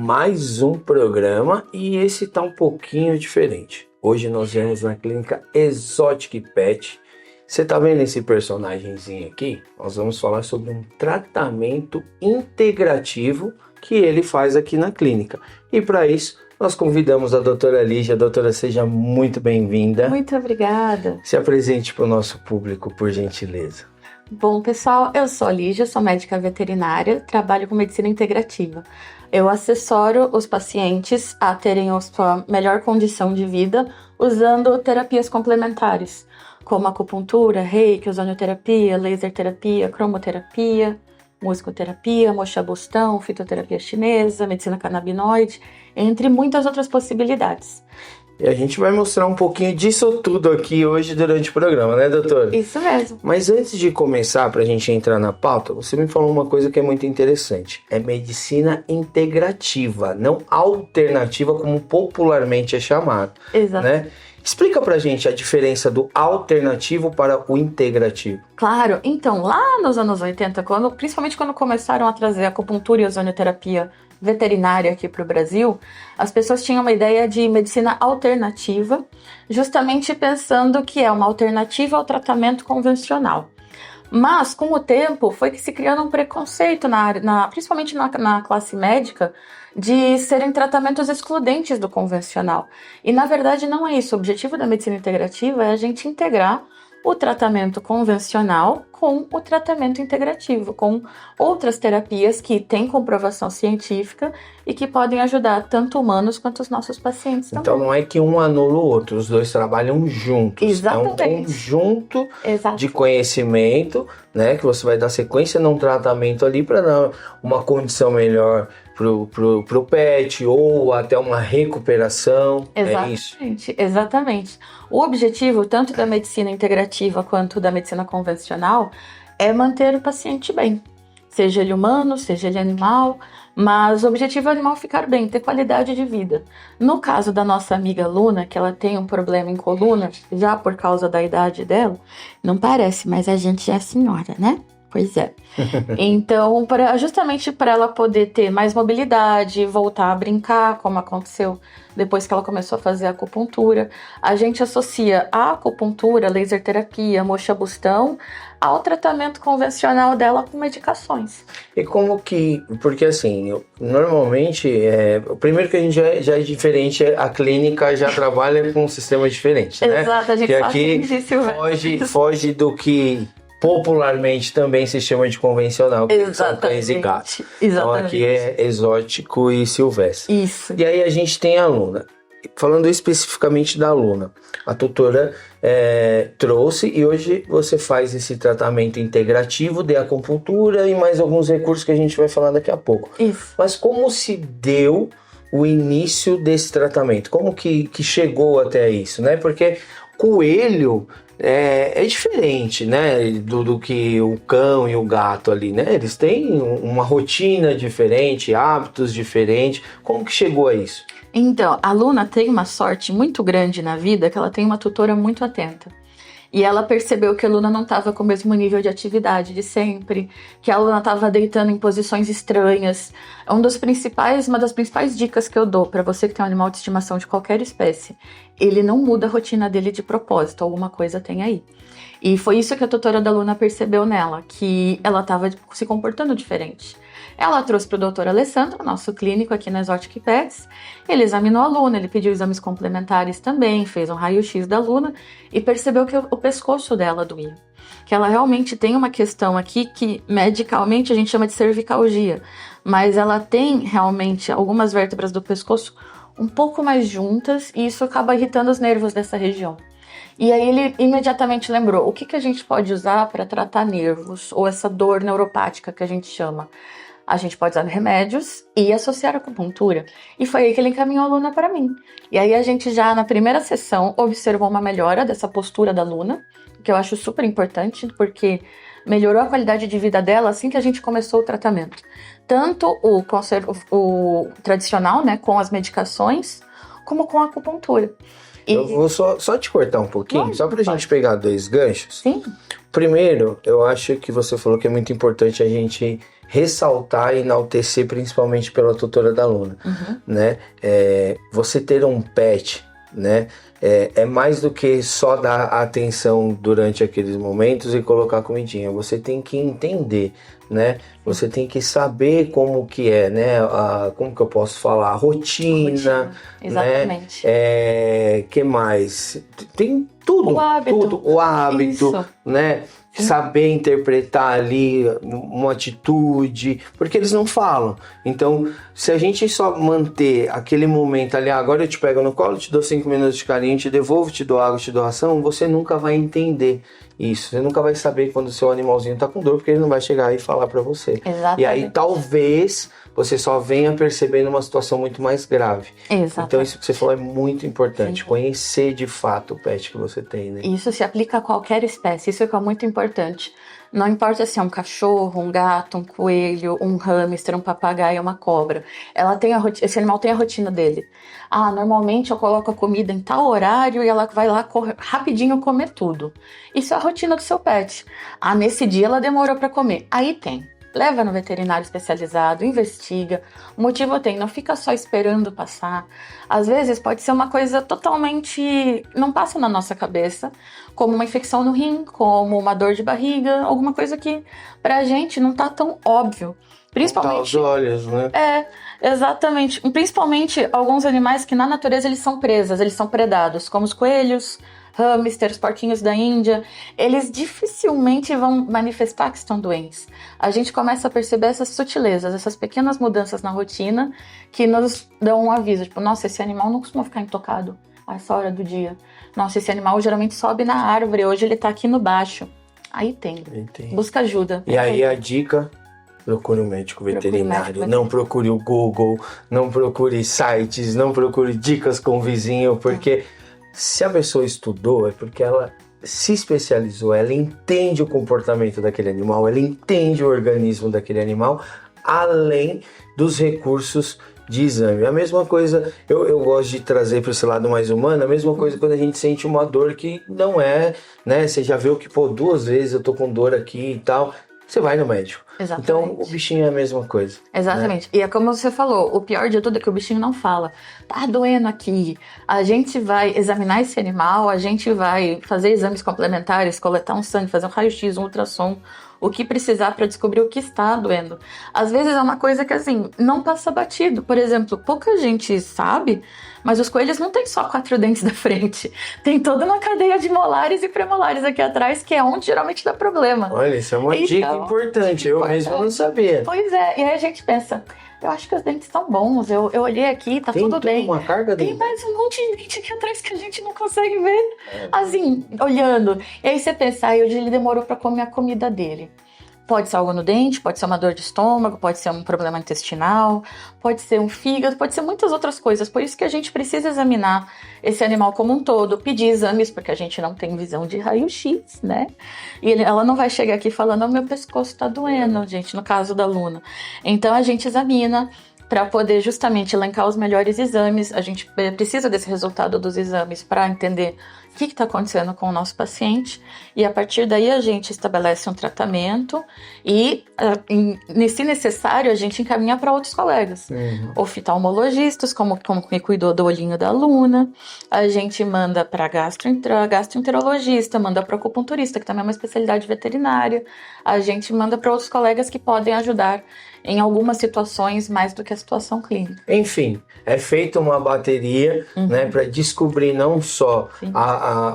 mais um programa e esse tá um pouquinho diferente. Hoje nós viemos na clínica Exotic Pet. Você tá vendo esse personagemzinho aqui? Nós vamos falar sobre um tratamento integrativo que ele faz aqui na clínica. E para isso, nós convidamos a doutora Lígia. Doutora, seja muito bem-vinda. Muito obrigada. Se apresente para o nosso público, por gentileza. Bom, pessoal, eu sou a Lígia, sou médica veterinária, trabalho com medicina integrativa. Eu assessoro os pacientes a terem a sua melhor condição de vida usando terapias complementares, como acupuntura, reiki, ozonioterapia, laser terapia, cromoterapia, musicoterapia, moxa-bustão, fitoterapia chinesa, medicina canabinoide, entre muitas outras possibilidades. E a gente vai mostrar um pouquinho disso tudo aqui hoje durante o programa, né, doutora? Isso mesmo. Mas antes de começar, para a gente entrar na pauta, você me falou uma coisa que é muito interessante. É medicina integrativa, não alternativa, como popularmente é chamado. Exato. Né? Explica pra gente a diferença do alternativo para o integrativo. Claro, então, lá nos anos 80, principalmente quando começaram a trazer acupuntura e ozonioterapia veterinária aqui para o Brasil, as pessoas tinham uma ideia de medicina alternativa, justamente pensando que é uma alternativa ao tratamento convencional. Mas, com o tempo, foi que se criando um preconceito, principalmente na classe médica, de serem tratamentos excludentes do convencional. E, na verdade, não é isso. O objetivo da medicina integrativa é a gente integrar o tratamento convencional com o tratamento integrativo, com outras terapias que têm comprovação científica e que podem ajudar tanto humanos quanto os nossos pacientes também. Então não é que um anula o outro, os dois trabalham juntos. Exatamente. É um conjunto Exato. de conhecimento, né, que você vai dar sequência num tratamento ali para dar uma condição melhor pro pet ou até uma recuperação. Exatamente, é isso? Exatamente. O objetivo tanto da medicina integrativa quanto da medicina convencional é manter o paciente bem, seja ele humano, seja ele animal, mas o objetivo é o animal ficar bem, ter qualidade de vida. No caso da nossa amiga Luna, que ela tem um problema em coluna, já por causa da idade dela, não parece, mas a gente é senhora, né? Pois é. Então, justamente para ela poder ter mais mobilidade, voltar a brincar, como aconteceu depois que ela começou a fazer acupuntura, a gente associa a acupuntura, laser terapia, moxa-bustão ao tratamento convencional dela com medicações. E como que... Porque assim, normalmente, o primeiro que a gente já é diferente, a clínica já trabalha com um sistema diferente, né? Exato, a gente que aqui foge do que popularmente também se chama de convencional, que são cães e gatos. Então aqui é exótico e silvestre. Isso. E aí a gente tem a Luna. Falando especificamente da Luna, a tutora trouxe e hoje você faz esse tratamento integrativo de acupuntura e mais alguns recursos que a gente vai falar daqui a pouco. Isso. Mas como se deu o início desse tratamento? Como que chegou até isso, né? Porque coelho é diferente, né, do que o cão e o gato ali, né? Eles têm uma rotina diferente, hábitos diferentes. Como que chegou a isso? Então, a Luna tem uma sorte muito grande na vida, que ela tem uma tutora muito atenta. E ela percebeu que a Luna não estava com o mesmo nível de atividade de sempre, que a Luna estava deitando em posições estranhas. Uma das principais dicas que eu dou para você que tem um animal de estimação de qualquer espécie, ele não muda a rotina dele de propósito, alguma coisa tem aí. E foi isso que a tutora da Luna percebeu nela, que ela estava se comportando diferente. Ela trouxe para o doutor Alessandro, nosso clínico aqui na Exotic Pets. Ele examinou a Luna, ele pediu exames complementares também, fez um raio-x da Luna e percebeu que o pescoço dela doía. Que ela realmente tem uma questão aqui que medicalmente a gente chama de cervicalgia, mas ela tem realmente algumas vértebras do pescoço um pouco mais juntas e isso acaba irritando os nervos dessa região. E aí ele imediatamente lembrou, o que a gente pode usar para tratar nervos ou essa dor neuropática que a gente chama? A gente pode usar remédios e associar a acupuntura. E foi aí que ele encaminhou a Luna para mim. E aí a gente já na primeira sessão observou uma melhora dessa postura da Luna, que eu acho super importante, porque melhorou a qualidade de vida dela assim que a gente começou o tratamento. Tanto o tradicional, né, com as medicações, como com a acupuntura. Eu vou só te cortar um pouquinho, Claro, só pra gente pegar dois ganchos. Sim. Primeiro, eu acho que você falou que é muito importante a gente ressaltar e enaltecer, principalmente pela tutora da Luna, né? Você ter um pet, né? É mais do que só dar atenção durante aqueles momentos e colocar comidinha. Você tem que entender, né? Você tem que saber como que é, né? Como que eu posso falar? A rotina, exatamente. Né? Que mais? Tem tudo. O hábito. Tudo. O hábito, Isso. né? Saber interpretar ali uma atitude, porque eles não falam. Então, se a gente só manter aquele momento ali, agora eu te pego no colo, te dou 5 minutos de carinho, te devolvo, te dou água, te dou ração, você nunca vai entender isso. Você nunca vai saber quando o seu animalzinho tá com dor, porque ele não vai chegar e falar pra você. Exatamente. E aí, talvez, você só venha perceber numa situação muito mais grave. Exatamente. Então, isso que você falou é muito importante. Sim. Conhecer de fato o pet que você tem, né? Isso se aplica a qualquer espécie. Isso é muito importante. Não importa se é um cachorro, um gato, um coelho, um hamster, um papagaio, uma cobra. Esse animal tem a rotina dele. Normalmente eu coloco a comida em tal horário e ela vai lá rapidinho comer tudo. Isso é a rotina do seu pet. Nesse dia ela demorou para comer. Aí tem. Leva no veterinário especializado, investiga. O motivo tem, não fica só esperando passar. Às vezes pode ser uma coisa totalmente... não passa na nossa cabeça, como uma infecção no rim, como uma dor de barriga, alguma coisa que pra gente não tá tão óbvio. Principalmente... Não tá aos olhos, né? Exatamente. Principalmente alguns animais que na natureza eles são presas, eles são predados, como os coelhos, hamsters, porquinhos da Índia, eles dificilmente vão manifestar que estão doentes. A gente começa a perceber essas sutilezas, essas pequenas mudanças na rotina que nos dão um aviso, tipo, nossa, esse animal não costuma ficar intocado a essa hora do dia. Nossa, esse animal geralmente sobe na árvore, hoje ele tá aqui no baixo. Aí tem. Busca ajuda. E aí a dica... Procure um médico veterinário, não procure o Google, não procure sites, não procure dicas com o vizinho, porque se a pessoa estudou é porque ela se especializou, ela entende o comportamento daquele animal, ela entende o organismo daquele animal, além dos recursos de exame. A mesma coisa, eu gosto de trazer para esse lado mais humano, a mesma coisa quando a gente sente uma dor que não é, né? Você já viu que, 2 vezes eu tô com dor aqui e tal, você vai no médico. Exatamente. Então, o bichinho é a mesma coisa. Exatamente. Né? E é como você falou, o pior de tudo é que o bichinho não fala. Tá doendo aqui. A gente vai examinar esse animal, a gente vai fazer exames complementares, coletar um sangue, fazer um raio-x, um ultrassom, o que precisar para descobrir o que está doendo. Às vezes é uma coisa que, assim, não passa batido. Por exemplo, pouca gente sabe, mas os coelhos não têm só 4 dentes da frente. Tem toda uma cadeia de molares e premolares aqui atrás, que é onde geralmente dá problema. Olha, isso é uma dica importante. Eu mesmo não sabia. Pois é, e aí a gente pensa... Eu acho que os dentes estão bons, eu olhei aqui, tá tudo bem. Uma carga tem mais um monte de dente aqui atrás que a gente não consegue ver. Assim, olhando. E aí você pensa, hoje ele demorou pra comer a comida dele. Pode ser algo no dente, pode ser uma dor de estômago, pode ser um problema intestinal, pode ser um fígado, pode ser muitas outras coisas. Por isso que a gente precisa examinar esse animal como um todo, pedir exames, porque a gente não tem visão de raio-x, né? E ela não vai chegar aqui falando, meu pescoço tá doendo, gente, no caso da Luna. Então a gente examina para poder justamente elencar os melhores exames. A gente precisa desse resultado dos exames para entender o que está acontecendo com o nosso paciente, e a partir daí a gente estabelece um tratamento e, se necessário, a gente encaminha para outros colegas, oftalmologistas, como me cuidou do olhinho da Luna, a gente manda para gastroenterologista, manda para acupunturista, que também é uma especialidade veterinária, a gente manda para outros colegas que podem ajudar em algumas situações mais do que a situação clínica. Enfim, é feita uma bateria, né, para descobrir não só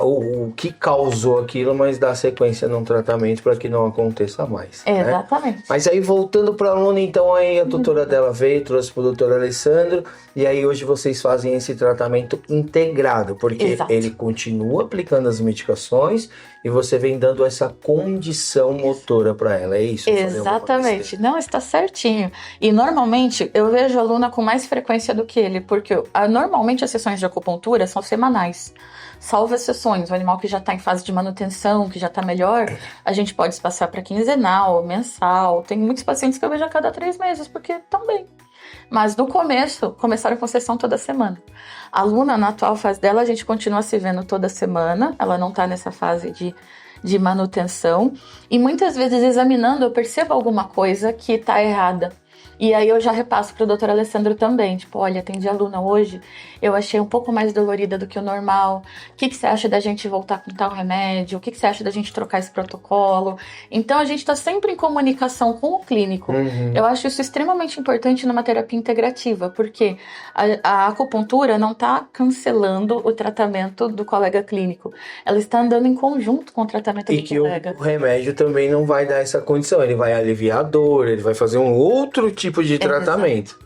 o que causou aquilo, mas dar sequência num tratamento para que não aconteça mais. Exatamente. Né? Mas aí, voltando para a Luna, então aí a tutora dela veio, trouxe para o doutor Alessandro, e aí hoje vocês fazem esse tratamento integrado, porque ele continua aplicando as medicações e você vem dando essa condição motora para ela, é isso? Exatamente. Não, está certinho. E normalmente eu vejo a Luna com mais frequência do que ele, porque normalmente as sessões de acupuntura são semanais. Salvo exceções, o animal que já está em fase de manutenção, que já está melhor, a gente pode passar para quinzenal, mensal. Tem muitos pacientes que eu vejo a cada 3 meses, porque estão bem. Mas no começo, começaram com sessão toda semana. A Luna, na atual fase dela, a gente continua se vendo toda semana. Ela não está nessa fase de de manutenção. E muitas vezes, examinando, eu percebo alguma coisa que está errada. E aí eu já repasso para o Dr. Alessandro também, tipo, olha, atendi a aluna hoje, eu achei um pouco mais dolorida do que o normal, o que você acha da gente voltar com tal remédio, o que você acha da gente trocar esse protocolo? Então a gente está sempre em comunicação com o clínico. Eu acho isso extremamente importante numa terapia integrativa, porque a acupuntura não está cancelando o tratamento do colega clínico, ela está andando em conjunto com o tratamento do colega. E que o remédio também não vai dar essa condição, ele vai aliviar a dor, ele vai fazer um outro tipo de tratamento.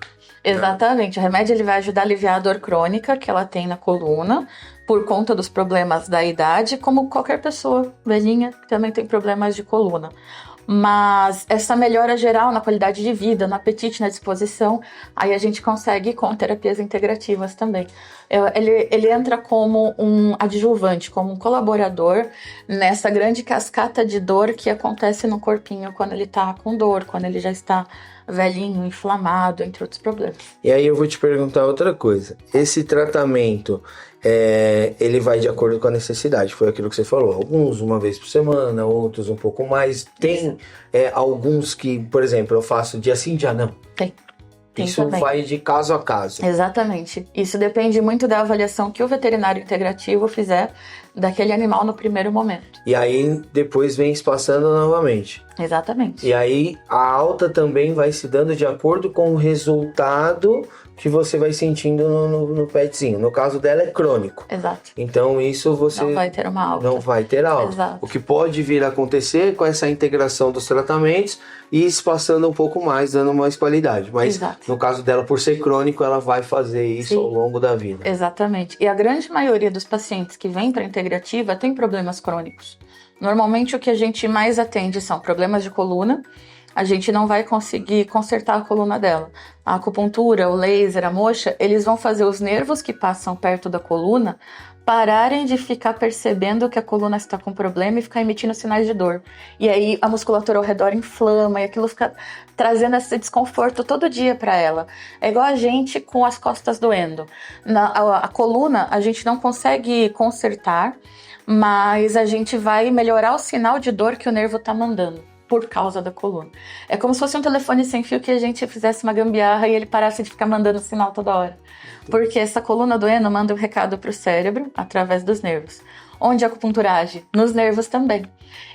Exatamente. O remédio ele vai ajudar a aliviar a dor crônica que ela tem na coluna por conta dos problemas da idade, como qualquer pessoa velhinha que também tem problemas de coluna. Mas essa melhora geral na qualidade de vida, no apetite, na disposição, aí a gente consegue com terapias integrativas também. Ele entra como um adjuvante, como um colaborador nessa grande cascata de dor que acontece no corpinho quando ele está com dor, quando ele já está velhinho, inflamado, entre outros problemas. E aí eu vou te perguntar outra coisa. Esse tratamento, ele vai de acordo com a necessidade, foi aquilo que você falou. Alguns uma vez por semana, outros um pouco mais. Tem alguns que, por exemplo, eu faço dia sim, dia não. Tem Isso também. vai de caso a caso. Exatamente. Isso depende muito da avaliação que o veterinário integrativo fizer daquele animal no primeiro momento. E aí depois vem espaçando novamente. Exatamente. E aí a alta também vai se dando de acordo com o resultado que você vai sentindo no petzinho. No caso dela é crônico. Exato. Então isso você não vai ter uma alta. Não vai ter alta. Exato. O que pode vir a acontecer com essa integração dos tratamentos e espaçando um pouco mais, dando mais qualidade. Mas Exato. no caso dela, por ser crônico, ela vai fazer isso Sim. ao longo da vida. Exatamente. E a grande maioria dos pacientes que vêm para a integrativa tem problemas crônicos. Normalmente o que a gente mais atende são problemas de coluna. A gente não vai conseguir consertar a coluna dela. A acupuntura, o laser, a moxa, eles vão fazer os nervos que passam perto da coluna pararem de ficar percebendo que a coluna está com problema e ficar emitindo sinais de dor. E aí a musculatura ao redor inflama e aquilo fica trazendo esse desconforto todo dia para ela. É igual a gente com as costas doendo. A coluna a gente não consegue consertar, mas a gente vai melhorar o sinal de dor que o nervo está mandando por causa da coluna. É como se fosse um telefone sem fio que a gente fizesse uma gambiarra e ele parasse de ficar mandando sinal toda hora. Porque essa coluna doendo manda um recado para o cérebro através dos nervos. Onde a acupuntura age? Nos nervos também.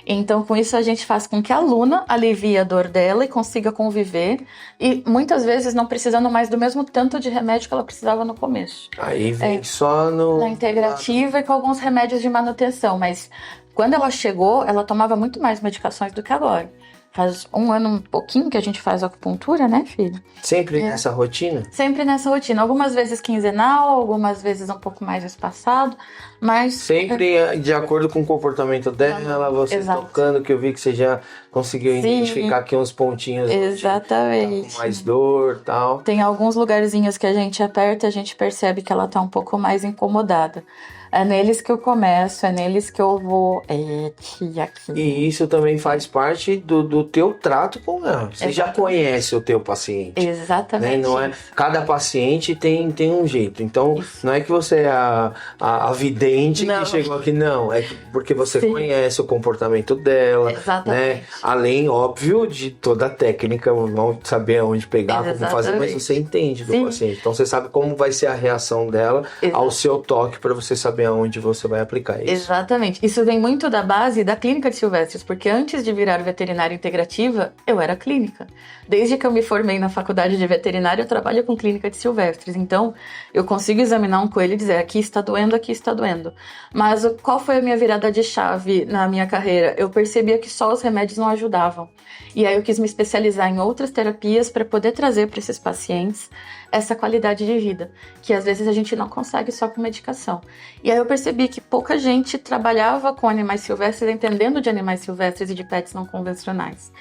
Então, com isso, a gente faz com que a aluna alivie a dor dela e consiga conviver. E muitas vezes não precisando mais do mesmo tanto de remédio que ela precisava no começo. Aí vem só na integrativa e com alguns remédios de manutenção. Mas quando ela chegou, ela tomava muito mais medicações do que agora. Faz um ano, um pouquinho que a gente faz acupuntura, né, filho? Sempre nessa rotina? Sempre nessa rotina. Algumas vezes quinzenal, algumas vezes um pouco mais espaçado, mas... Sempre de acordo com o comportamento dela, você Exato. tocando, que eu vi que você já conseguiu identificar aqui uns pontinhos. Exatamente. Tá com mais dor e tal. Tem alguns lugarzinhos que a gente aperta e a gente percebe que ela tá um pouco mais incomodada. É neles que eu começo, é neles que eu vou... aqui. E isso também faz parte do teu trato com ela. Você já conhece o teu paciente. Exatamente. Né? Não é, cada paciente tem um jeito. Então, não é que você é a vidente que chegou aqui, não. É porque você conhece o comportamento dela. Exatamente. Né? Além, óbvio, de toda a técnica, não saber aonde pegar, como fazer, mas você entende do paciente. Então, você sabe como vai ser a reação dela ao seu toque para você saber aonde você vai aplicar isso. Exatamente. Isso vem muito da base da clínica de silvestres, porque antes de virar veterinária integrativa, eu era clínica. Desde que eu me formei na faculdade de veterinária, eu trabalho com clínica de silvestres. Então, eu consigo examinar um coelho e dizer, aqui está doendo, aqui está doendo. Mas qual foi a minha virada de chave na minha carreira? Eu percebia que só os remédios não ajudavam. E aí eu quis me especializar em outras terapias para poder trazer para esses pacientes essa qualidade de vida, que às vezes a gente não consegue só com medicação. E aí eu percebi que pouca gente trabalhava com animais silvestres, entendendo de animais silvestres e de pets não convencionais.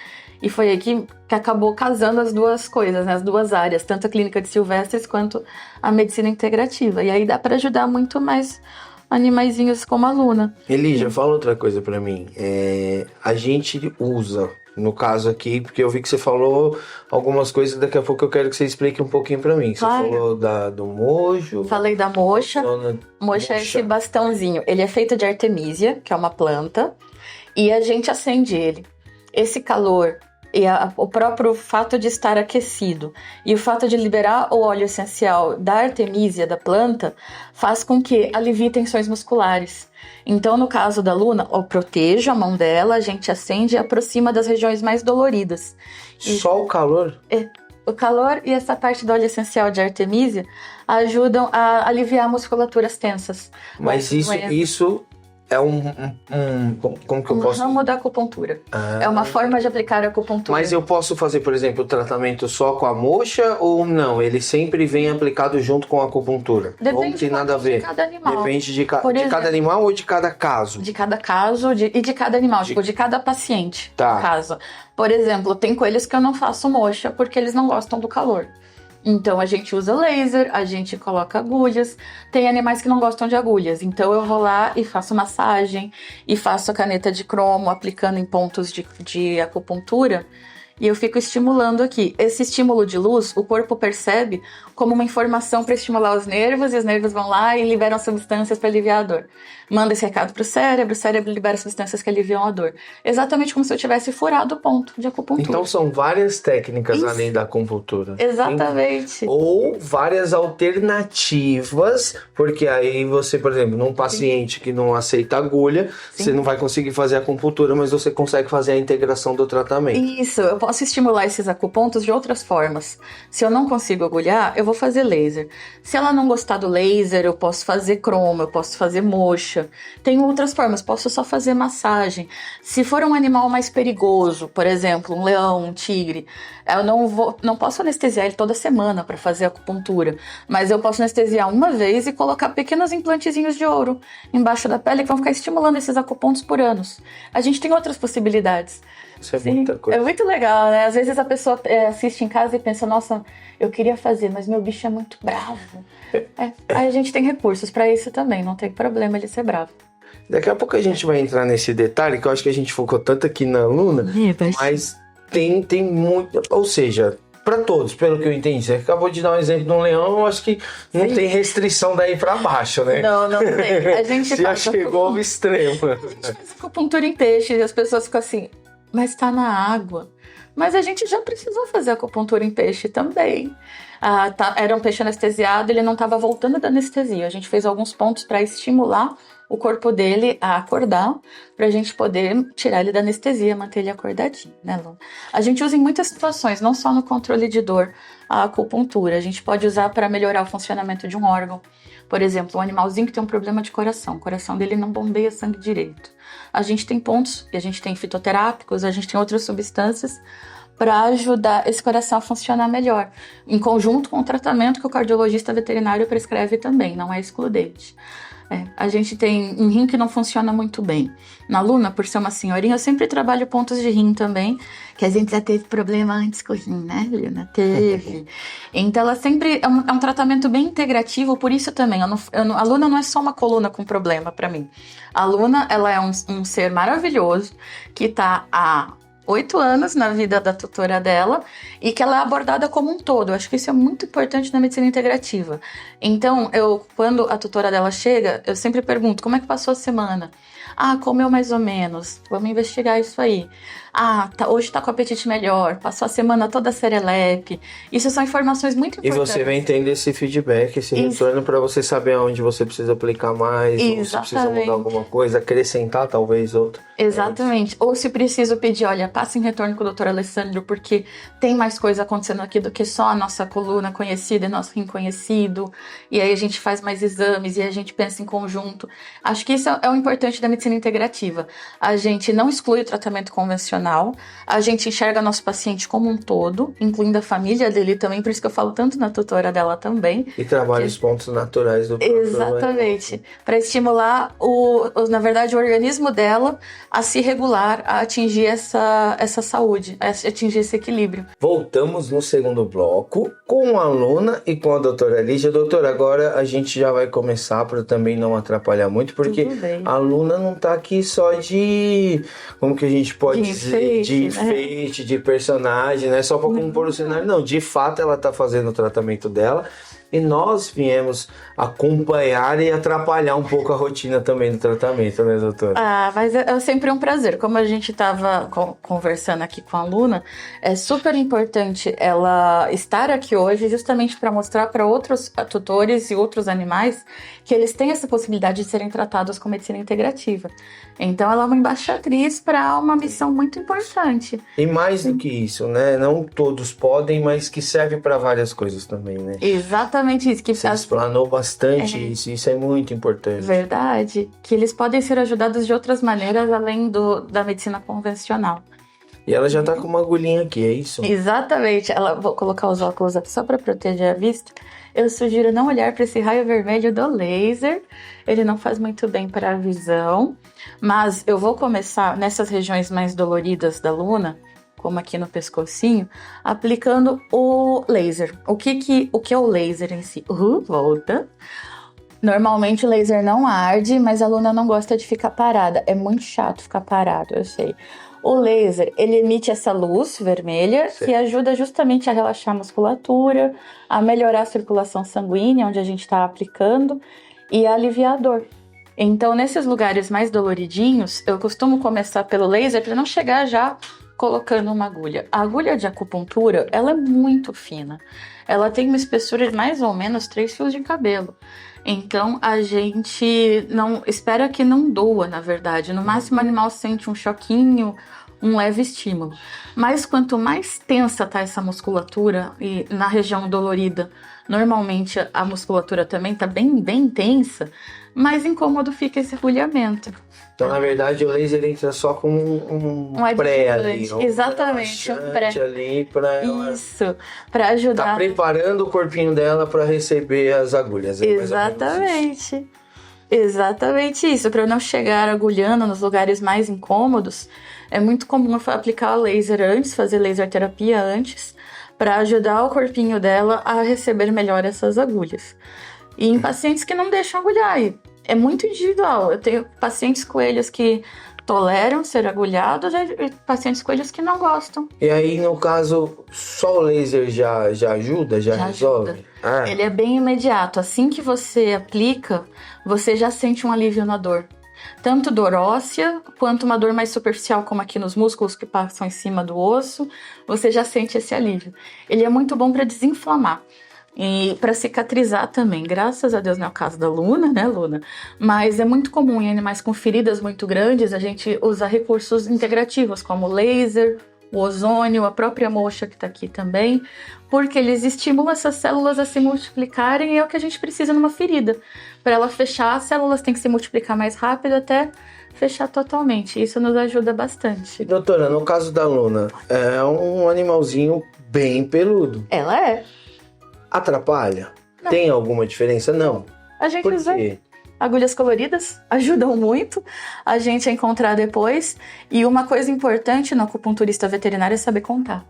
E foi aí que acabou casando as duas coisas, né? As duas áreas, tanto a clínica de silvestres quanto a medicina integrativa. E aí dá para ajudar muito mais animaizinhos como a Luna. Elígia, fala outra coisa para mim. A gente usa... No caso aqui, porque eu vi que você falou algumas coisas, daqui a pouco eu quero que você explique um pouquinho pra mim. Claro. Você falou do mojo. Falei da moxa. Moxa é esse bastãozinho. Ele é feito de artemisia, que é uma planta. e a gente acende ele. Esse calor e o próprio fato de estar aquecido e o fato de liberar o óleo essencial da artemisia, da planta, faz com que alivie tensões musculares. Então, no caso da Luna, eu protejo a mão dela, a gente acende e aproxima das regiões mais doloridas. Só o calor? O calor e essa parte do óleo essencial de artemisia ajudam a aliviar musculaturas tensas. Mas isso é como que eu posso... ramo da acupuntura. É uma forma de aplicar a acupuntura. Mas eu posso fazer, por exemplo, o tratamento só com a moxa ou não? Ele sempre vem aplicado junto com a acupuntura? Depende, ou não tem nada a ver? De cada animal. Depende de cada animal ou de cada caso? De cada caso e de cada animal, de cada paciente, tá. No caso. Por exemplo, tem coelhos que eu não faço moxa porque eles não gostam do calor. Então a gente usa laser, a gente coloca agulhas. Tem animais que não gostam de agulhas, então eu vou lá e faço massagem e faço a caneta de cromo aplicando em pontos de acupuntura. E eu fico estimulando aqui. Esse estímulo de luz, o corpo percebe como uma informação para estimular os nervos, e os nervos vão lá e liberam substâncias para aliviar a dor. Manda esse recado para o cérebro libera substâncias que aliviam a dor. Exatamente como se eu tivesse furado o ponto de acupuntura. Então são várias técnicas além da acupuntura. Exatamente. Ou várias alternativas, porque aí você, por exemplo, num paciente que não aceita agulha, você não vai conseguir fazer a acupuntura, mas você consegue fazer a integração do tratamento. Isso, eu posso estimular esses acupontos de outras formas. Se eu não consigo agulhar, eu vou fazer laser. Se ela não gostar do laser, eu posso fazer cromo, eu posso fazer moxa. Tem outras formas, posso só fazer massagem. Se for um animal mais perigoso, por exemplo, um leão, um tigre, eu não posso anestesiar ele toda semana para fazer acupuntura, mas eu posso anestesiar uma vez e colocar pequenos implantezinhos de ouro embaixo da pele que vão ficar estimulando esses acupontos por anos. A gente tem outras possibilidades. Isso é muita coisa. É muito legal, né? Às vezes a pessoa assiste em casa e pensa, nossa, eu queria fazer, mas meu bicho é muito bravo. Aí a gente tem recursos para isso também, não tem problema ele ser bravo. Daqui a pouco a gente vai entrar nesse detalhe, que eu acho que a gente focou tanto aqui na Luna, mas tem muito... Ou seja, para todos, pelo que eu entendi. Você acabou de dar um exemplo de um leão, eu acho que não tem restrição daí para baixo, né? Não tem. A gente já chegou ao extremo. A gente faz acupuntura em peixe e as pessoas ficam assim, mas tá na água. Mas a gente já precisou fazer acupuntura em peixe também. Era um peixe anestesiado, ele não estava voltando da anestesia. A gente fez alguns pontos para estimular o corpo dele a acordar, para a gente poder tirar ele da anestesia, manter ele acordadinho, né, Lu? A gente usa em muitas situações, não só no controle de dor, a acupuntura. A gente pode usar para melhorar o funcionamento de um órgão. Por exemplo, um animalzinho que tem um problema de coração. O coração dele não bombeia sangue direito. A gente tem pontos, e a gente tem fitoterápicos, a gente tem outras substâncias para ajudar esse coração a funcionar melhor, em conjunto com o tratamento que o cardiologista veterinário prescreve também, não é excludente. A gente tem um rim que não funciona muito bem. Na Luna, por ser uma senhorinha, eu sempre trabalho pontos de rim também, que a gente já teve problema antes com o rim, né, Luna? Teve. Então, ela sempre é um tratamento bem integrativo, por isso também. A Luna não é só uma coluna com problema para mim. A Luna, ela é um ser maravilhoso que está há 8 anos na vida da tutora dela e que ela é abordada como um todo. Eu acho que isso é muito importante na medicina integrativa. Então, quando a tutora dela chega, eu sempre pergunto, como é que passou a semana? Comeu mais ou menos, vamos investigar isso aí. Hoje tá com apetite melhor, passou a semana toda serelepe. Isso são informações muito importantes. E você vem tendo esse feedback, esse retorno para você saber onde você precisa aplicar mais, ou se precisa mudar alguma coisa, acrescentar talvez outra. Exatamente. Ou se preciso pedir, olha, passe em retorno com o Dr. Alessandro, porque tem mais coisa acontecendo aqui do que só a nossa coluna conhecida e nosso rim conhecido. E aí a gente faz mais exames e a gente pensa em conjunto. Acho que isso é o importante da medicina integrativa. A gente não exclui o tratamento convencional, a gente enxerga nosso paciente como um todo, incluindo a família dele também, por isso que eu falo tanto na tutora dela também. E trabalha os pontos naturais do próprio. Exatamente. Para estimular, na verdade, o organismo dela a se regular, a atingir essa saúde, a atingir esse equilíbrio. Voltamos no segundo bloco com a Luna e com a doutora Lígia. Doutora, agora a gente já vai começar para também não atrapalhar muito, porque a Luna não tá aqui só de, como que a gente pode dizer, de enfeite, de personagem, né? Só para compor o cenário. Não, de fato ela tá fazendo o tratamento dela. e nós viemos acompanhar e atrapalhar um pouco a rotina também do tratamento, né, doutora? Mas é sempre um prazer. Como a gente estava conversando aqui com a Luna, é super importante ela estar aqui hoje justamente para mostrar para outros tutores e outros animais que eles têm essa possibilidade de serem tratados com medicina integrativa. Então, ela é uma embaixatriz para uma missão muito importante. E mais do que isso, né? Não todos podem, mas que serve para várias coisas também, né? Exatamente isso. Que você explanou bastante isso é muito importante. Verdade. Que eles podem ser ajudados de outras maneiras além da medicina convencional. E ela já tá com uma agulhinha aqui, é isso? Exatamente. Vou colocar os óculos aqui só para proteger a vista. Eu sugiro não olhar para esse raio vermelho do laser. Ele não faz muito bem para a visão. Mas eu vou começar nessas regiões mais doloridas da Luna, como aqui no pescocinho, aplicando o laser. O que é o laser em si? Volta. Normalmente o laser não arde, mas a Luna não gosta de ficar parada. É muito chato ficar parado, eu sei. O laser, ele emite essa luz vermelha, certo, que ajuda justamente a relaxar a musculatura, a melhorar a circulação sanguínea, onde a gente está aplicando, e a aliviar a dor. Então, nesses lugares mais doloridinhos, eu costumo começar pelo laser para não chegar já colocando uma agulha. A agulha de acupuntura, ela é muito fina. Ela tem uma espessura de mais ou menos 3 fios de cabelo. Então, a gente não espera que não doa, na verdade. No máximo, o animal sente um choquinho, um leve estímulo. Mas quanto mais tensa tá essa musculatura, e na região dolorida, normalmente a musculatura também tá bem tensa, mais incômodo fica esse agulhamento. Então, na verdade, o laser entra só com um pré ali. Exatamente, um pré. Ali pra isso, para ajudar. Tá preparando o corpinho dela para receber as agulhas. Exatamente. Exatamente isso. Para não chegar agulhando nos lugares mais incômodos, é muito comum aplicar o laser antes, fazer laser terapia antes, para ajudar o corpinho dela a receber melhor essas agulhas. E em pacientes que não deixam agulhar, é muito individual. Eu tenho pacientes coelhos que toleram ser agulhados e pacientes coelhos que não gostam. E aí, no caso, só o laser já ajuda? Já resolve? Ajuda. Ele é bem imediato. Assim que você aplica, você já sente um alívio na dor. Tanto dor óssea, quanto uma dor mais superficial, como aqui nos músculos que passam em cima do osso, você já sente esse alívio. Ele é muito bom para desinflamar. E para cicatrizar também, graças a Deus não é o caso da Luna, né, Luna? Mas é muito comum em animais com feridas muito grandes a gente usar recursos integrativos, como o laser, o ozônio, a própria moxa que está aqui também, porque eles estimulam essas células a se multiplicarem e é o que a gente precisa numa ferida. Para ela fechar, as células têm que se multiplicar mais rápido até fechar totalmente. Isso nos ajuda bastante. Doutora, no caso da Luna, é um animalzinho bem peludo. Ela é. Atrapalha? Não. Tem alguma diferença? Não. A gente usa agulhas coloridas, ajudam muito a gente a encontrar depois. E uma coisa importante no acupunturista veterinário é saber contar.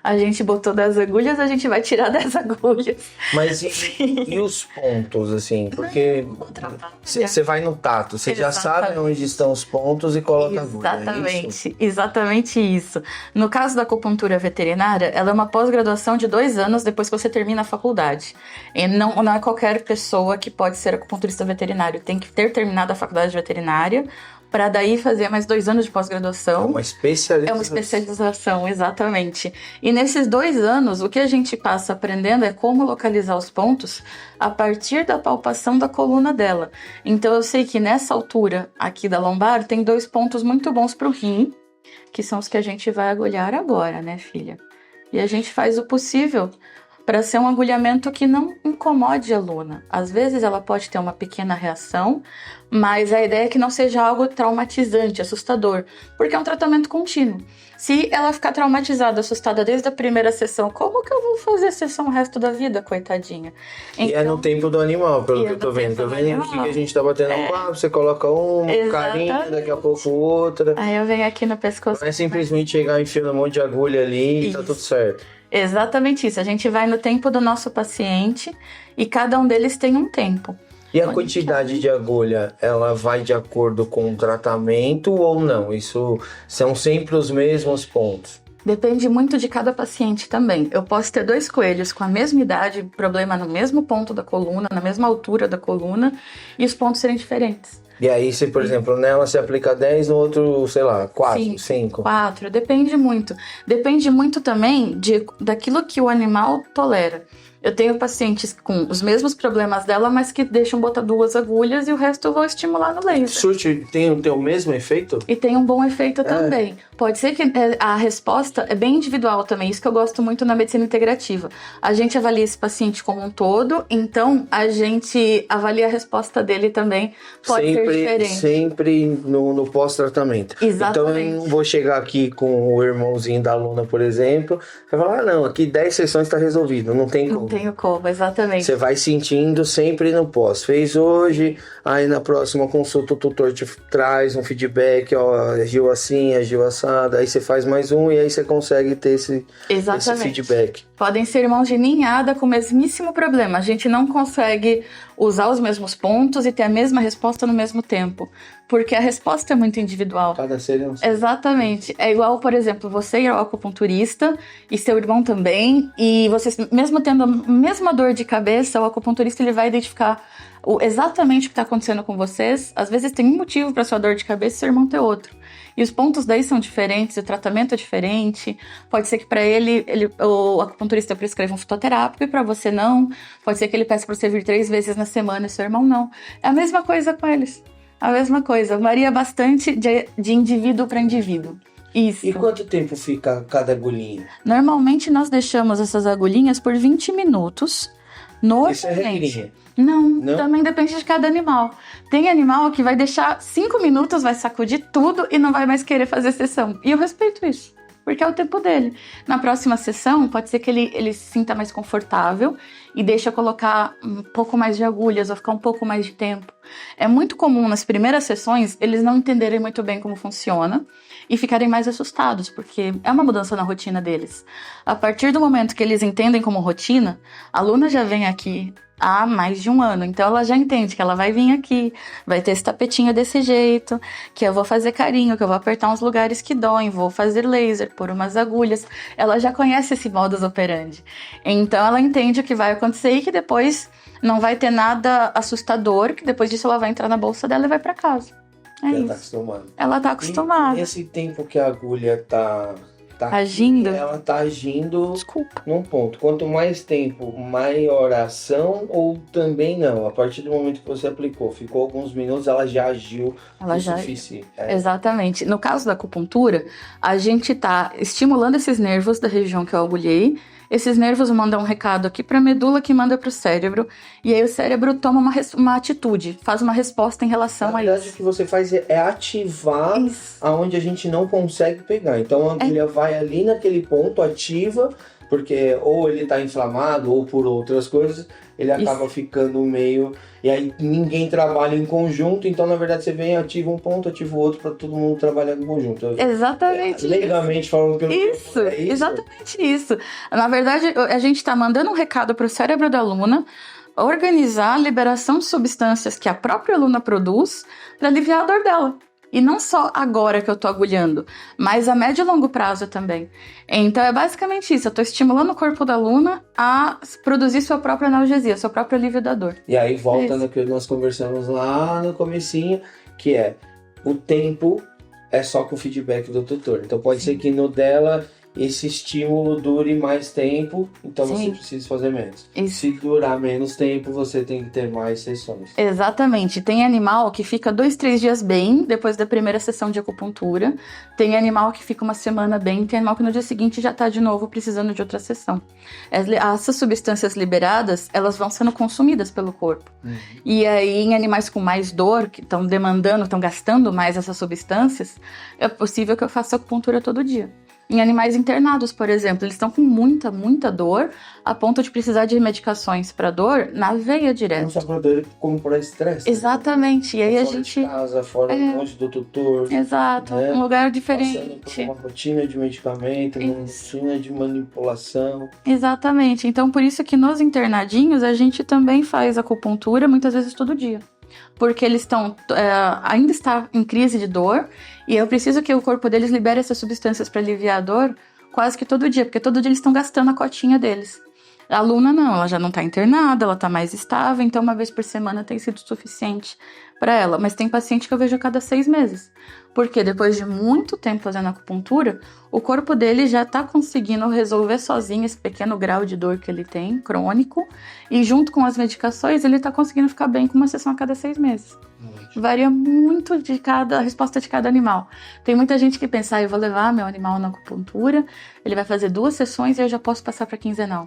A gente botou 10 agulhas, a gente vai tirar 10 agulhas. Mas e os pontos, assim? Porque você vai no tato, você já sabe onde estão os pontos e coloca a agulha. Exatamente, exatamente isso. No caso da acupuntura veterinária, ela é uma pós-graduação de 2 anos depois que você termina a faculdade. E não é qualquer pessoa que pode ser acupunturista veterinário. Tem que ter terminado a faculdade veterinária, para daí fazer mais 2 anos de pós-graduação. É uma especialização. É uma especialização, exatamente. E nesses 2 anos, o que a gente passa aprendendo é como localizar os pontos a partir da palpação da coluna dela. Então, eu sei que nessa altura aqui da lombar tem 2 pontos muito bons para o rim, que são os que a gente vai agulhar agora, né, filha? E a gente faz o possível para ser um agulhamento que não incomode a Luna. Às vezes ela pode ter uma pequena reação, mas a ideia é que não seja algo traumatizante, assustador, porque é um tratamento contínuo. Se ela ficar traumatizada, assustada desde a primeira sessão, como que eu vou fazer a sessão o resto da vida, coitadinha? Então, e é no tempo do animal, pelo que eu tô vendo. Tô vendo aqui que a gente tá batendo um papo, você coloca um carinho, daqui a pouco outra. Aí eu venho aqui no pescoço. Não é simplesmente chegar enfiando um monte de agulha ali e tá tudo certo. Exatamente isso. A gente vai no tempo do nosso paciente e cada um deles tem um tempo. E a quantidade de agulha, ela vai de acordo com o tratamento ou não? Isso são sempre os mesmos pontos? Depende muito de cada paciente também. Eu posso ter 2 coelhos com a mesma idade, problema no mesmo ponto da coluna, na mesma altura da coluna, e os pontos serem diferentes. E aí, se, por exemplo, nela você aplica 10, no outro, sei lá, 4, 5. 4, depende muito. Depende muito também daquilo que o animal tolera. Eu tenho pacientes com os mesmos problemas dela, mas que deixam botar 2 agulhas e o resto eu vou estimular no laser. Surte tem o mesmo efeito? E tem um bom efeito também. Pode ser que a resposta é bem individual também, isso que eu gosto muito na medicina integrativa. A gente avalia esse paciente como um todo, então a gente avalia a resposta dele também, pode ser diferente. Sempre no pós-tratamento. Exatamente. Então eu não vou chegar aqui com o irmãozinho da aluna, por exemplo, vai falar, não, aqui 10 sessões está resolvido, não tem como. Não tenho como, exatamente. Você vai sentindo sempre no pós. Fez hoje, aí na próxima consulta o tutor te traz um feedback, ó, agiu assim, agiu assado, aí você faz mais um e aí você consegue ter esse feedback. Podem ser irmãos de ninhada com o mesmíssimo problema. A gente não consegue usar os mesmos pontos e ter a mesma resposta no mesmo tempo, porque a resposta é muito individual. Cada ser é um ser. Exatamente. É igual, por exemplo, você ir ao acupunturista e seu irmão também, e vocês, mesmo tendo a mesma dor de cabeça, o acupunturista ele vai identificar exatamente o que está acontecendo com vocês. Às vezes tem um motivo para sua dor de cabeça e seu irmão ter outro. E os pontos daí são diferentes, o tratamento é diferente. Pode ser que para ele, o acupunturista prescreva um fitoterápico e para você não. Pode ser que ele peça para você vir 3 vezes na semana e seu irmão não. É a mesma coisa com eles. A mesma coisa. Varia bastante de indivíduo para indivíduo. Isso. E quanto tempo fica cada agulhinha? Normalmente nós deixamos essas agulhinhas por 20 minutos. Isso é regrinha? Não, também depende de cada animal. Tem animal que vai deixar 5 minutos, vai sacudir tudo e não vai mais querer fazer sessão. E eu respeito isso, porque é o tempo dele. Na próxima sessão, pode ser que ele se sinta mais confortável e deixa colocar um pouco mais de agulhas ou ficar um pouco mais de tempo. É muito comum nas primeiras sessões eles não entenderem muito bem como funciona e ficarem mais assustados, porque é uma mudança na rotina deles. A partir do momento que eles entendem como rotina, a aluna já vem aqui há mais de 1 ano, então ela já entende que ela vai vir aqui, vai ter esse tapetinho desse jeito, que eu vou fazer carinho, que eu vou apertar uns lugares que doem, vou fazer laser, pôr umas agulhas. Ela já conhece esse modus operandi. Então ela entende o que vai acontecer e que depois não vai ter nada assustador, que depois disso ela vai entrar na bolsa dela e vai pra casa. Ela tá acostumada. Ela tá acostumada. E esse tempo que a agulha tá agindo, ela tá agindo Desculpa. num ponto. Quanto mais tempo, maior a ação, ou também não? A partir do momento que você aplicou, ficou alguns minutos, ela já agiu o suficiente. Exatamente. No caso da acupuntura, a gente tá estimulando esses nervos da região que eu agulhei. Esses nervos mandam um recado aqui para a medula que manda para o cérebro. E aí o cérebro toma uma atitude, faz uma resposta em relação a isso. Na verdade, o que você faz é ativar aonde a gente não consegue pegar. Então a agulha vai ali naquele ponto, ativa, porque ou ele está inflamado ou por outras coisas, ele acaba ficando meio... E aí ninguém trabalha em conjunto, então na verdade você vem, ativa um ponto, ativa o outro para todo mundo trabalhar em conjunto. Exatamente. Legalmente falando pelo isso, exatamente isso. Na verdade, a gente está mandando um recado para o cérebro da aluna organizar a liberação de substâncias que a própria aluna produz para aliviar a dor dela. E não só agora que eu tô agulhando, mas a médio e longo prazo também. Então é basicamente isso, eu tô estimulando o corpo da aluna a produzir sua própria analgesia, seu próprio alívio da dor. E aí volta no que nós conversamos lá no comecinho, que é o tempo é só com o feedback do tutor. Então pode ser que no dela esse estímulo dure mais tempo, então você precisa fazer menos. Se durar menos tempo, você tem que ter mais sessões. Exatamente. Tem animal que fica 2, 3 dias bem, depois da primeira sessão de acupuntura. Tem animal que fica 1 semana bem, tem animal que no dia seguinte já tá de novo precisando de outra sessão. Essas substâncias liberadas, elas vão sendo consumidas pelo corpo. E aí, em animais com mais dor, que estão demandando, estão gastando mais essas substâncias, é possível que eu faça acupuntura todo dia. Em animais internados, por exemplo, eles estão com muita, muita dor, a ponto de precisar de medicações para dor na veia direto. Não só para dor, como para estresse. Exatamente. E aí fora a gente... de casa, fora longe do tutor. Exato. Né? Um lugar diferente. Passando por uma rotina de medicamento, uma rotina de manipulação. Exatamente. Então, por isso que nos internadinhos a gente também faz acupuntura, muitas vezes todo dia. Porque eles estão ainda está em crise de dor e eu preciso que o corpo deles libere essas substâncias para aliviar a dor quase que todo dia, porque todo dia eles estão gastando a cotinha deles. A Luna não, ela já não tá internada, ela tá mais estável, então uma vez por semana tem sido suficiente para ela. Mas tem paciente que eu vejo a cada 6 meses. Porque depois de muito tempo fazendo acupuntura, o corpo dele já tá conseguindo resolver sozinho esse pequeno grau de dor que ele tem, crônico. E junto com as medicações, ele tá conseguindo ficar bem com uma sessão a cada 6 meses. Varia muito de cada resposta de cada animal. Tem muita gente que pensa, eu vou levar meu animal na acupuntura, ele vai fazer 2 sessões e eu já posso passar para quinzenal.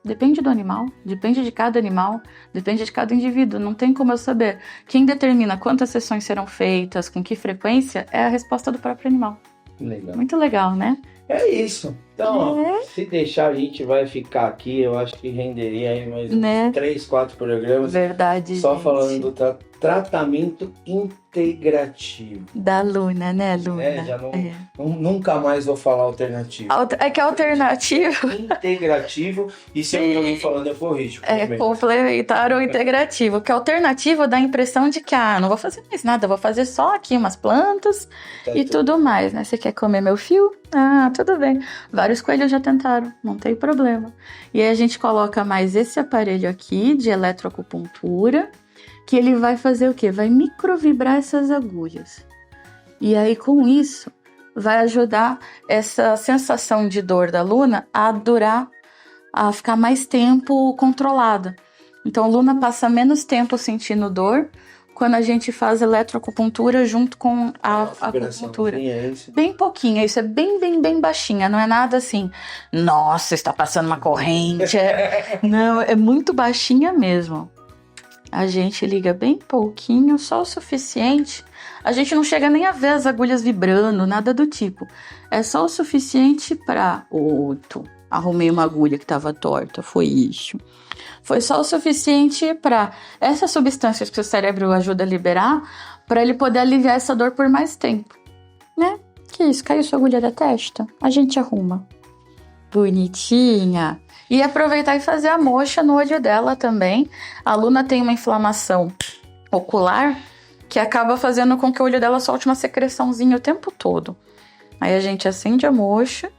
Depende do animal, depende de cada animal, depende de cada indivíduo, não tem como eu saber. Quem determina quantas sessões serão feitas, com que frequência, é a resposta do próprio animal. Legal. Muito legal, né? É isso. Então, ó, se deixar, a gente vai ficar aqui, eu acho que renderia aí mais uns 3, 4 programas. Verdade, só gente. falando do tratamento integrativo. Da Luna, né, Luna? Já nunca mais vou falar alternativo. É que é alternativo. Integrativo, e se eu alguém falando, eu corrijo. Complementar ou integrativo. Porque alternativo dá a impressão de que, não vou fazer mais nada, vou fazer só aqui umas plantas e tudo mais, né? Você quer comer meu fio? Tudo bem. Vários coelhos já tentaram, não tem problema. E aí a gente coloca mais esse aparelho aqui de eletroacupuntura, que ele vai fazer o quê? Vai microvibrar essas agulhas. E aí, com isso, vai ajudar essa sensação de dor da Luna a durar, a ficar mais tempo controlada. Então, a Luna passa menos tempo sentindo dor quando a gente faz eletroacupuntura junto com a acupuntura. Bem pouquinha, isso é bem baixinha, não é nada assim, nossa, está passando uma corrente. Não, é muito baixinha mesmo. A gente liga bem pouquinho, só o suficiente. A gente não chega nem a ver as agulhas vibrando, nada do tipo. É só o suficiente para... arrumei uma agulha que estava torta, foi isso. Foi só o suficiente para essas substâncias que o cérebro ajuda a liberar, para ele poder aliviar essa dor por mais tempo. Né? Que isso, caiu sua agulha da testa? A gente arruma. Bonitinha. E aproveitar e fazer a moxa no olho dela também. A Luna tem uma inflamação ocular que acaba fazendo com que o olho dela solte uma secreçãozinha o tempo todo. Aí a gente acende a moxa.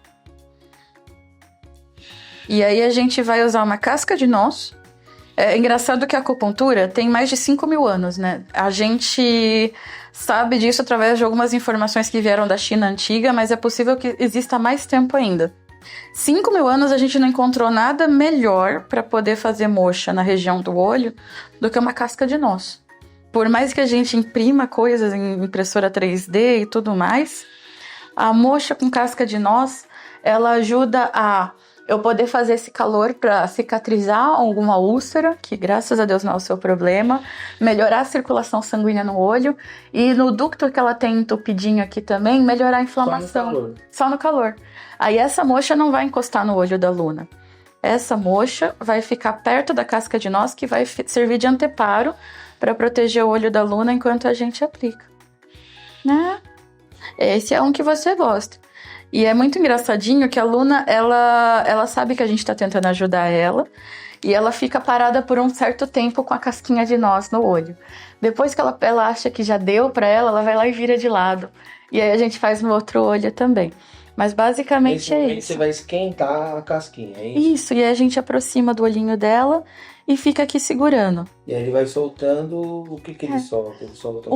E aí a gente vai usar uma casca de noz. É engraçado que a acupuntura tem mais de 5.000 anos, né? A gente sabe disso através de algumas informações que vieram da China antiga, mas é possível que exista mais tempo ainda. 5.000 anos a gente não encontrou nada melhor para poder fazer moxa na região do olho do que uma casca de noz. Por mais que a gente imprima coisas em impressora 3D e tudo mais, a moxa com casca de noz, ela ajuda a eu poder fazer esse calor para cicatrizar alguma úlcera, que graças a Deus não é o seu problema, melhorar a circulação sanguínea no olho e no ducto que ela tem entupidinho aqui também, melhorar a inflamação. Só no calor. Aí essa moxa não vai encostar no olho da Luna. Essa moxa vai ficar perto da casca de noz, que vai servir de anteparo para proteger o olho da Luna enquanto a gente aplica. Né? Esse é um que você gosta. E é muito engraçadinho que a Luna, ela sabe que a gente tá tentando ajudar ela, e ela fica parada por um certo tempo com a casquinha de noz no olho. Depois que ela acha que já deu pra ela vai lá e vira de lado. E aí a gente faz no outro olho também. Mas basicamente é isso. Você vai esquentar a casquinha, é isso? Isso, e aí a gente aproxima do olhinho dela e fica aqui segurando. E aí ele vai soltando, o que ele solta? Ele solta...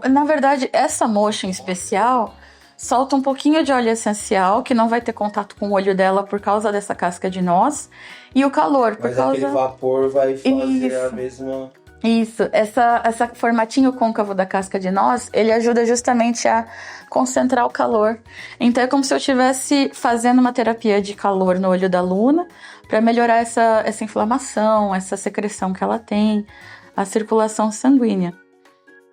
Na verdade, essa moxa em especial... solta um pouquinho de óleo essencial, que não vai ter contato com o olho dela por causa dessa casca de noz. E o calor, por causa... aquele vapor vai fazer a mesma... Isso, essa formatinho côncavo da casca de noz, ele ajuda justamente a concentrar o calor. Então é como se eu estivesse fazendo uma terapia de calor no olho da Luna, para melhorar essa inflamação, essa secreção que ela tem, a circulação sanguínea.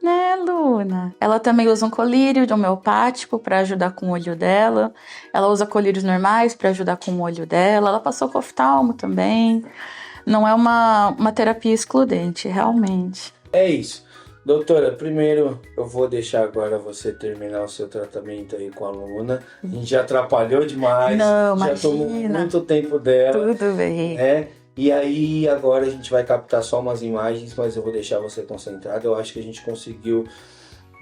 Né, Luna? Ela também usa um colírio de homeopático para ajudar com o olho dela. Ela usa colírios normais para ajudar com o olho dela. Ela passou com oftalmo também. Não é uma terapia excludente, realmente. É isso. Doutora, primeiro eu vou deixar agora você terminar o seu tratamento aí com a Luna. A gente já atrapalhou demais. Não, já imagina. tomou muito tempo dela. Tudo bem. Né? E aí agora a gente vai captar só umas imagens, mas eu vou deixar você concentrado. Eu acho que a gente conseguiu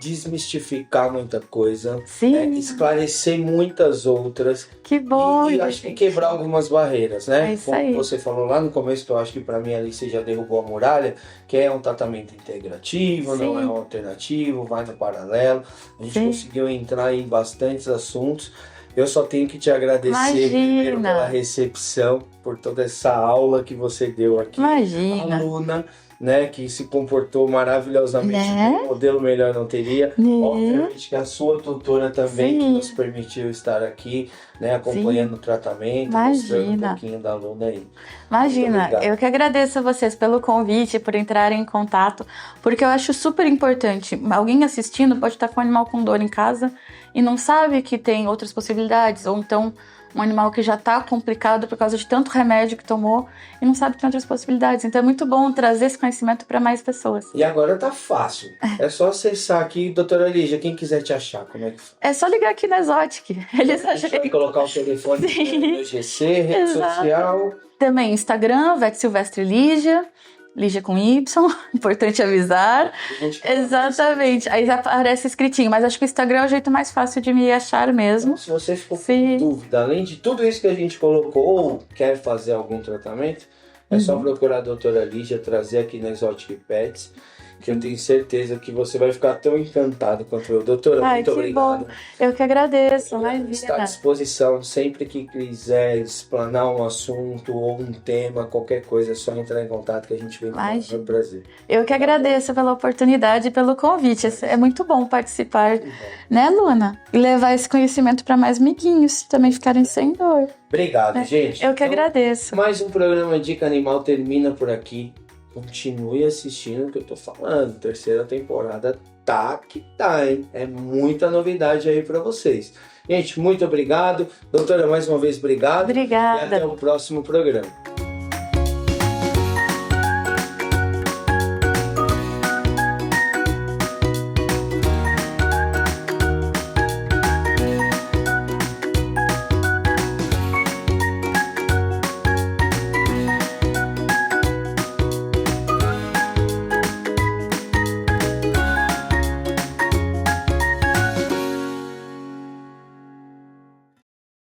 desmistificar muita coisa, Sim. esclarecer muitas outras. Que bom, E acho que quebrar algumas barreiras, né? É isso Como aí. você falou lá no começo, que eu acho que para mim ali você já derrubou a muralha, que é um tratamento integrativo, não é um alternativo, vai no paralelo. A gente conseguiu entrar em bastantes assuntos. Eu só tenho que te agradecer primeiro pela recepção, por toda essa aula que você deu aqui. Imagina. Aluna, né, que se comportou maravilhosamente bem, um modelo melhor não teria. Obviamente que a sua tutora também que nos permitiu estar aqui, né, acompanhando o tratamento, mostrando um pouquinho da aluna aí. Imagina, eu que agradeço a vocês pelo convite, por entrarem em contato, porque eu acho super importante. Alguém assistindo pode estar com um animal com dor em casa e não sabe que tem outras possibilidades, ou então um animal que já está complicado por causa de tanto remédio que tomou e não sabe que tem outras possibilidades. Então é muito bom trazer esse conhecimento para mais pessoas. E agora tá fácil. É só acessar aqui, doutora Lígia, quem quiser te achar, como é que faz? É só ligar aqui na Exotic. Eles A gente vai colocar o telefone no GC, rede social. Também Instagram, Vet Silvestre Lígia. Lígia com Y, importante avisar. Exatamente. Aí já aparece escritinho, mas acho que o Instagram é o jeito mais fácil de me achar mesmo. Então, se você ficou com dúvida, além de tudo isso que a gente colocou, ou quer fazer algum tratamento, é só procurar a doutora Lígia, trazer aqui na Exotic Pets, que eu tenho certeza que você vai ficar tão encantado quanto eu. Doutora, muito obrigado. Bom. Eu que agradeço. Está à disposição sempre que quiser explanar um assunto ou um tema, qualquer coisa, é só entrar em contato que a gente vem com o prazer. Eu que agradeço pela oportunidade e pelo convite. É muito bom participar, né, Luna? E levar esse conhecimento para mais amiguinhos, também ficarem sem dor. Obrigado, gente. Eu que agradeço. Mais um programa Dica Animal termina por aqui. Continue assistindo o que eu tô falando. Terceira temporada tá que tá, hein? É muita novidade aí pra vocês. Gente, muito obrigado. Doutora, mais uma vez, obrigado. Obrigada. E até o próximo programa.